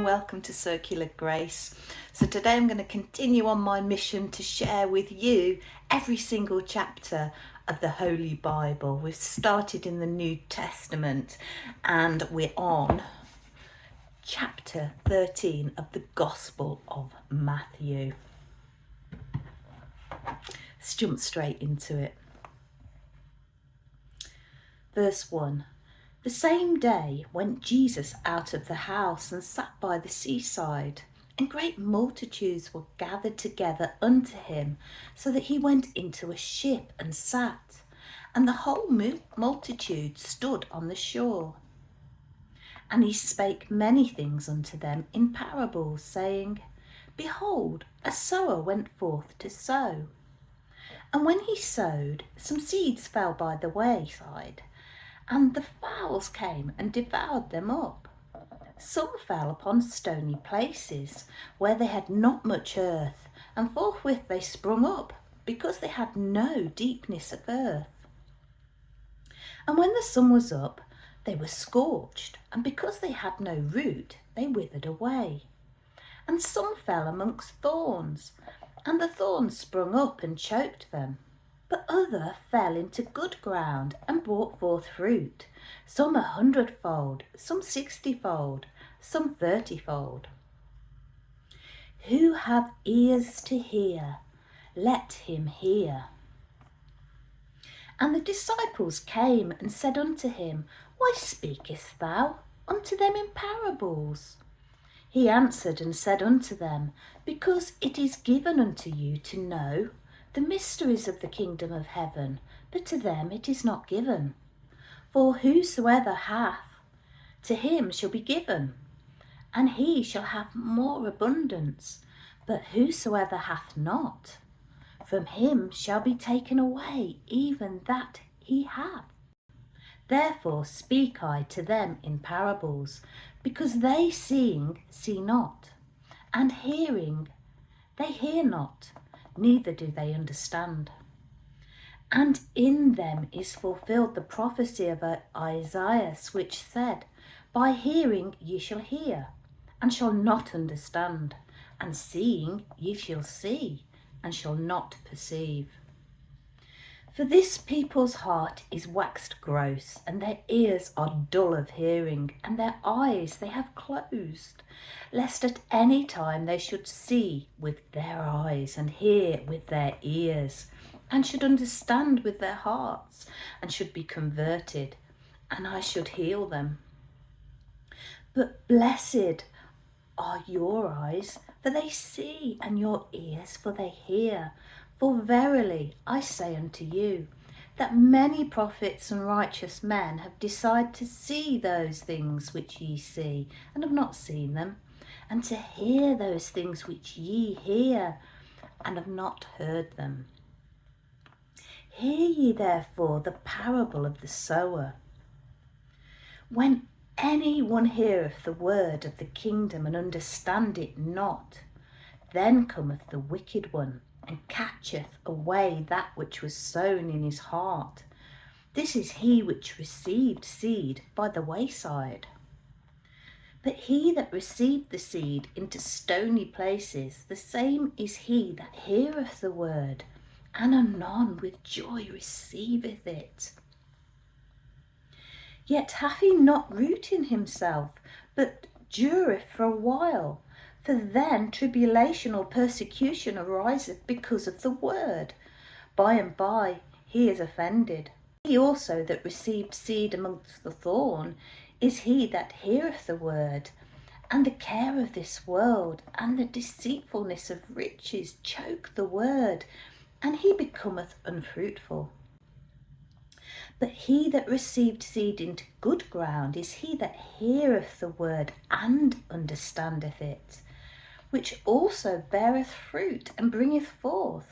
welcome to Circular Grace. So today I'm going to continue on my mission to share with you every single chapter of the Holy Bible. We've started in the New Testament and we're on chapter 13 of the Gospel of Matthew. Let's jump straight into it. Verse 1. The same day went Jesus out of the house and sat by the seaside, and great multitudes were gathered together unto him, so that he went into a ship and sat, and the whole multitude stood on the shore. And he spake many things unto them in parables, saying, Behold, a sower went forth to sow. And when he sowed, some seeds fell by the wayside, and the fowls came and devoured them up. Some fell upon stony places, where they had not much earth, and forthwith they sprung up, because they had no deepness of earth. And when the sun was up, they were scorched, and because they had no root, they withered away. And some fell amongst thorns, and the thorns sprung up and choked them. But other fell into good ground and brought forth fruit, some 100-fold, some 60-fold, some 30-fold. Who hath ears to hear, let him hear. And the disciples came and said unto him, Why speakest thou unto them in parables? He answered and said unto them, Because it is given unto you to know the mysteries of the kingdom of heaven, but to them it is not given. For whosoever hath, to him shall be given, and he shall have more abundance. But whosoever hath not, from him shall be taken away even that he hath. Therefore speak I to them in parables, because they seeing see not, and hearing they hear not, neither do they understand. And in them is fulfilled the prophecy of Isaiah, which said, By hearing ye shall hear, and shall not understand, and seeing ye shall see, and shall not perceive. For this people's heart is waxed gross, and their ears are dull of hearing, and their eyes they have closed, lest at any time they should see with their eyes, and hear with their ears, and should understand with their hearts, and should be converted, and I should heal them. But blessed are your eyes, for they see, and your ears, for they hear. For verily I say unto you, that many prophets and righteous men have desired to see those things which ye see, and have not seen them, and to hear those things which ye hear, and have not heard them. Hear ye therefore the parable of the sower. When any one heareth the word of the kingdom, and understand it not, then cometh the wicked one, and catcheth away that which was sown in his heart. This is he which received seed by the wayside. But he that received the seed into stony places, the same is he that heareth the word, and anon with joy receiveth it. Yet hath he not root in himself, but dureth for a while. For then tribulation or persecution ariseth because of the word. By and by he is offended. He also that received seed amongst the thorn is he that heareth the word, and the care of this world and the deceitfulness of riches choke the word, and he becometh unfruitful. But he that received seed into good ground is he that heareth the word and understandeth it, which also beareth fruit and bringeth forth,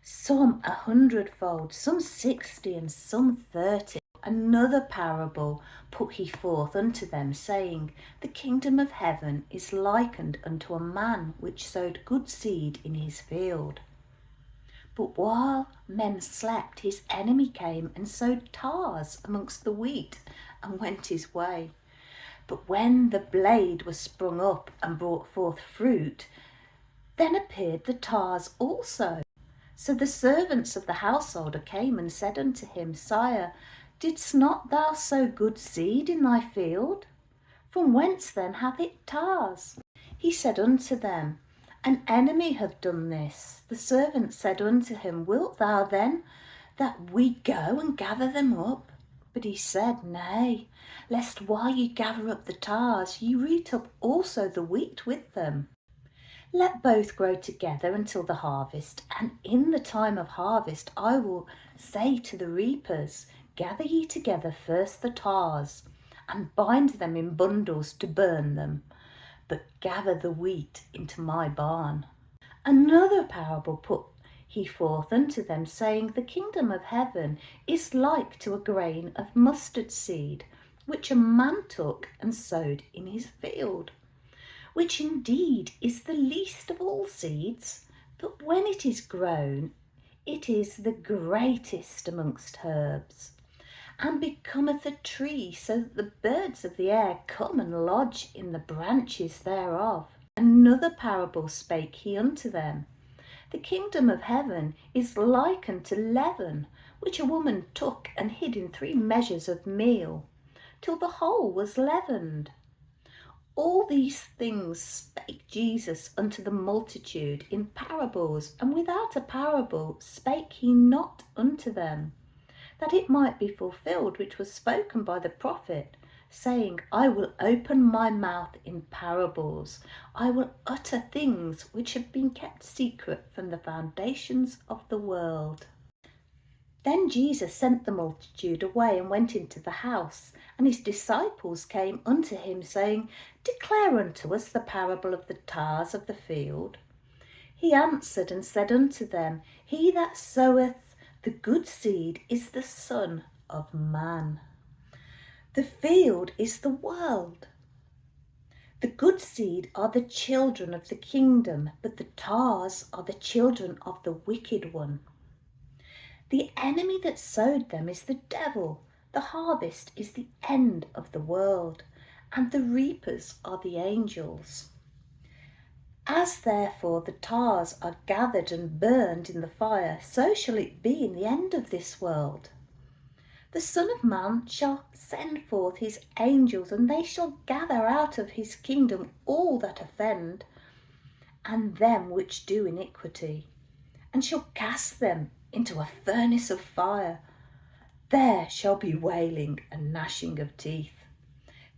some 100-fold, some 60, and some 30. Another parable put he forth unto them, saying, The kingdom of heaven is likened unto a man which sowed good seed in his field. But while men slept, his enemy came and sowed tares amongst the wheat, and went his way. But when the blade was sprung up and brought forth fruit, then appeared the tares also. So the servants of the householder came and said unto him, Sire, didst not thou sow good seed in thy field? From whence then hath it tares? He said unto them, An enemy hath done this. The servants said unto him, Wilt thou then that we go and gather them up? But he said, Nay, lest while ye gather up the tares, ye root up also the wheat with them. Let both grow together until the harvest, and in the time of harvest I will say to the reapers, Gather ye together first the tares, and bind them in bundles to burn them, but gather the wheat into my barn. Another parable put he forth unto them, saying, The kingdom of heaven is like to a grain of mustard seed, which a man took and sowed in his field, which indeed is the least of all seeds, but when it is grown, it is the greatest amongst herbs, and becometh a tree, so that the birds of the air come and lodge in the branches thereof. Another parable spake he unto them, The kingdom of heaven is like unto leaven, which a woman took and hid in 3 measures of meal, till the whole was leavened. All these things spake Jesus unto the multitude in parables, and without a parable spake he not unto them, that it might be fulfilled which was spoken by the prophet, saying, I will open my mouth in parables. I will utter things which have been kept secret from the foundations of the world. Then Jesus sent the multitude away and went into the house, and his disciples came unto him, saying, Declare unto us the parable of the tares of the field. He answered and said unto them, He that soweth the good seed is the Son of Man. The field is the world. The good seed are the children of the kingdom, but the tares are the children of the wicked one. The enemy that sowed them is the devil. The harvest is the end of the world, and the reapers are the angels. As therefore the tares are gathered and burned in the fire, so shall it be in the end of this world. The Son of Man shall send forth his angels, and they shall gather out of his kingdom all that offend, and them which do iniquity, and shall cast them into a furnace of fire. There shall be wailing and gnashing of teeth.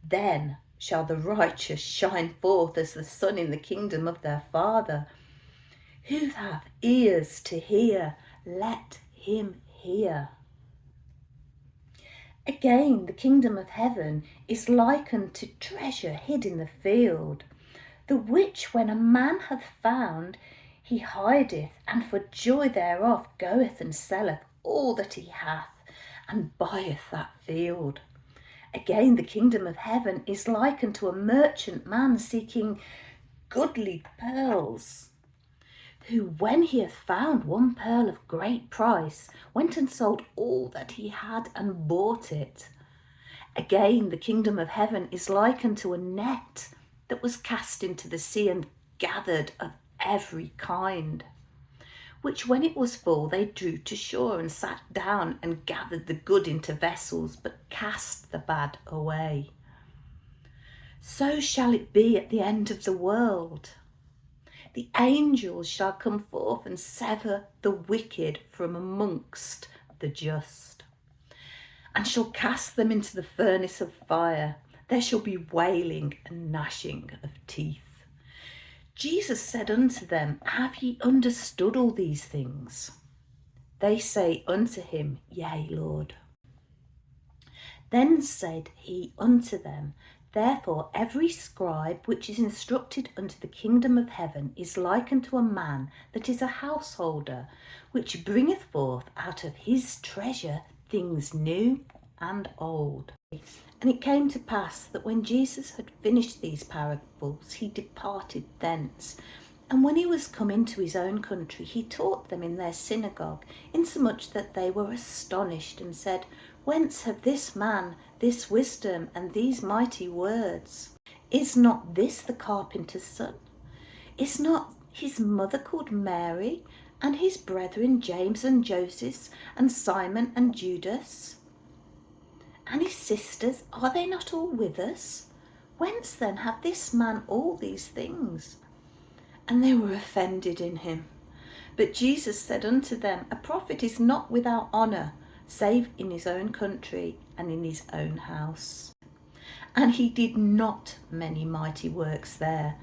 Then shall the righteous shine forth as the sun in the kingdom of their Father. Who hath ears to hear, let him hear. Again, the kingdom of heaven is likened to treasure hid in the field, the which when a man hath found, he hideth, and for joy thereof goeth and selleth all that he hath, and buyeth that field. Again, the kingdom of heaven is like unto a merchant man seeking goodly pearls, who, when he hath found one pearl of great price, went and sold all that he had and bought it. Again, the kingdom of heaven is like unto a net that was cast into the sea and gathered of every kind, which when it was full they drew to shore and sat down and gathered the good into vessels, but cast the bad away. So shall it be at the end of the world. The angels shall come forth and sever the wicked from amongst the just, and shall cast them into the furnace of fire. There shall be wailing and gnashing of teeth. Jesus said unto them, Have ye understood all these things? They say unto him, Yea, Lord. Then said he unto them, Therefore every scribe which is instructed unto the kingdom of heaven is like unto a man that is a householder, which bringeth forth out of his treasure things new and old. And it came to pass that when Jesus had finished these parables, he departed thence, And when he was come into his own country, he taught them in their synagogue, insomuch that they were astonished and said, Whence have this man this wisdom and these mighty words? Is not this the carpenter's son? Is not his mother called Mary, and his brethren James and Joseph, and Simon and Judas? And his sisters, are they not all with us? Whence then hath this man all these things? And they were offended in him. But Jesus said unto them, A prophet is not without honour, save in his own country and in his own house. And he did not many mighty works there,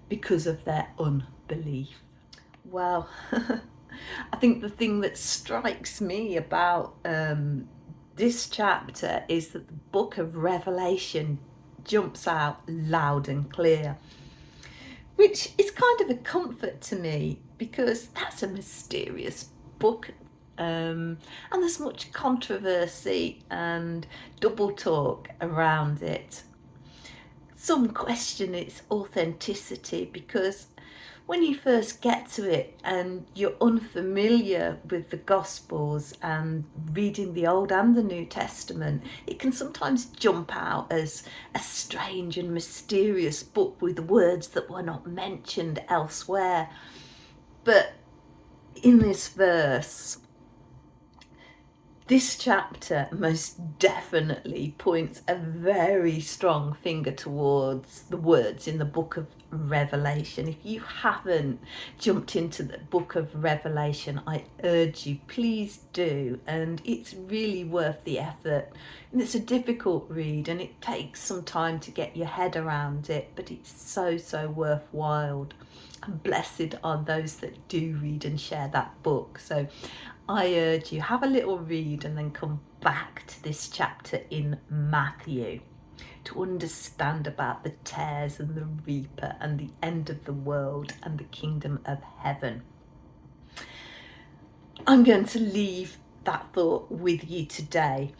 because of their unbelief. Well, I think the thing that strikes me about this chapter is that the book of Revelation jumps out loud and clear, which is kind of a comfort to me, because that's a mysterious book, and there's much controversy and double talk around it. Some question its authenticity, because when you first get to it and you're unfamiliar with the Gospels and reading the Old and the New Testament, it can sometimes jump out as a strange and mysterious book with words that were not mentioned elsewhere. But in this verse, this chapter most definitely points a very strong finger towards the words in the book of Revelation. If you haven't jumped into the book of Revelation, I urge you, please do. And it's really worth the effort. And it's a difficult read, and it takes some time to get your head around it, but it's so worthwhile. And blessed are those that do read and share that book. So I urge you, have a little read and then come back to this chapter in Matthew to understand about the tares and the reaper and the end of the world and the kingdom of heaven. I'm going to leave that thought with you today,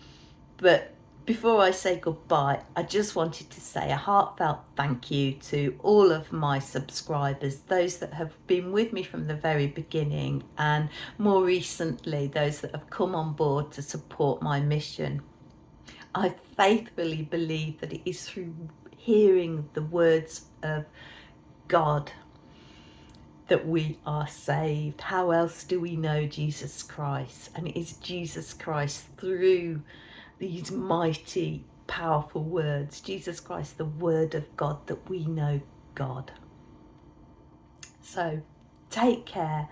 but before I say goodbye, I just wanted to say a heartfelt thank you to all of my subscribers, those that have been with me from the very beginning, and more recently, those that have come on board to support my mission. I faithfully believe that it is through hearing the words of God that we are saved. How else do we know Jesus Christ? And it is Jesus Christ through these mighty, powerful words, Jesus Christ, the Word of God, that we know God. So take care.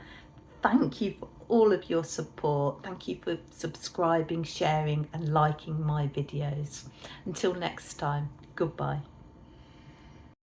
Thank you for all of your support. Thank you for subscribing, sharing and liking my videos. Until next time, goodbye.